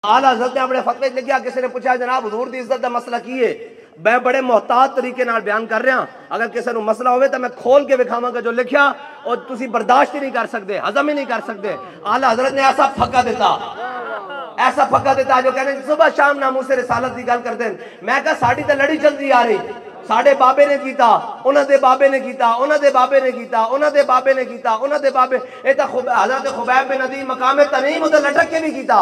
आला हज़रत ने अपने फतवे लिखा, किसी ने पूछा जनाब हुजूर दी इज्जत दा मसला की है, मैं बड़े मोहतात तरीके नाल बयान कर रहा, अगर किसी को मसला होवे तो मैं खोल के विखावांगा जो लिखा और तुसी बर्दाश्त ही नहीं कर सकते, हजम ही नहीं कर सकते। आला हज़रत ने ऐसा फक्का दिता, ऐसा फक्का दिता जो कहने सुबह शाम नामूसे रिसालत की गल करते हैं। मैं कहा साड़ी तो लड़ी चलती आ रही, साढ़े बाबे ने कीता, उन्हां दे बाबे ने कीता, उन्हां दे बाबे ने कीता, उन्हां दे बाबे ने कीता, उन्हां दे बाबे, ये तो हज़रत खुबैब बिन अदी मकाम तनीम उते लटक के भी कीता।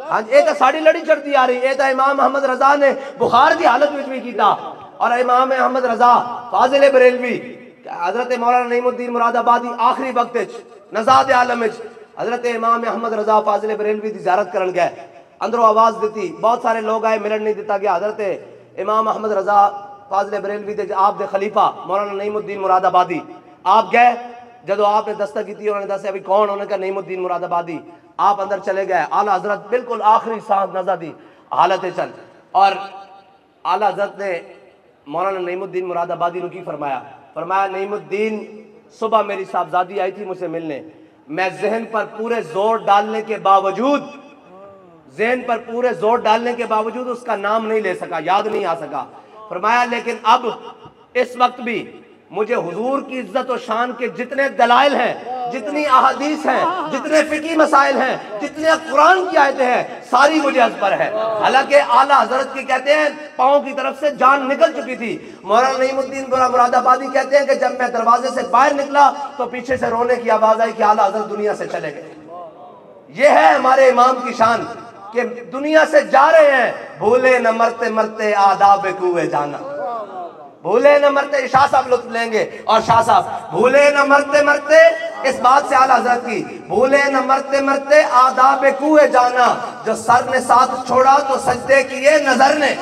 हाँ ये तो साड़ी लड़ी चढ़ती आ रही, ये तो इमाम अहमद रजा ने बुखार की हालत में भी कीता। और इमाम अहमद रजा फाजिल बरेलवी हज़रत मौलाना नईमुद्दीन मुरादाबादी आखिरी वक्त नज़ाद आलम हज़रत इमाम अहमद रजा फाजिल बरेलवी की ज़ियारत करन गए, अंदरों आवाज़ दी, बहुत सारे लोग आए, मिलन नहीं दिता गया। हज़रत इमाम अहमद रजा फाजिल बरेलवी दे आप दे खलीफा मौलाना नईमुद्दीन मुरादाबादी आप गए, जदों आपने दस्तक की उन्होंने दस अभी कौन, उन्होंने कहा नईमुद्दीन मुरादाबादी। आप अंदर चले गए, आला हज़रत बिल्कुल आखिरी सांस नज़ा दी हालत चल, और आला हज़रत ने मौलाना नईमुद्दीन मुरादाबादी ने की फरमाया, फरमाया नईमुद्दीन सुबह मेरी साहबजादी आई थी मुझसे मिलने, मैं जहन पर पूरे जोर डालने के बावजूद, जहन पर पूरे जोर डालने के बावजूद उसका नाम नहीं ले सका, याद नहीं आ सका। फरमाया लेकिन अब इस वक्त भी मुझे हुजूर की इज्जत और शान के जितने दलाइल हैं, जितनी अहादीस हैं, जितने फिकी मसाइल हैं, जितने कुरान की आयतें हैं, सारी मुझे अज़बर है। हालांकि आला हज़रत की कहते हैं पाँव की तरफ से जान निकल चुकी थी। मौलाना नईमुद्दीन मुरादाबादी कहते हैं कि जब मैं दरवाजे से बाहर निकला तो पीछे से रोने की आवाज़ आई कि आला हज़रत दुनिया से चले गए। ये है हमारे इमाम की शान कि दुनिया से जा रहे हैं, भूले न मरते मरते आदाब कुए जाना, भूले न मरते, शाह साहब लुत्फ लेंगे, और शाह साहब भूले न मरते मरते, इस बात से आला हज़रत की, भूले न मरते मरते आदाब कुए जाना, जो सर ने साथ छोड़ा तो सजदे किए नजर ने,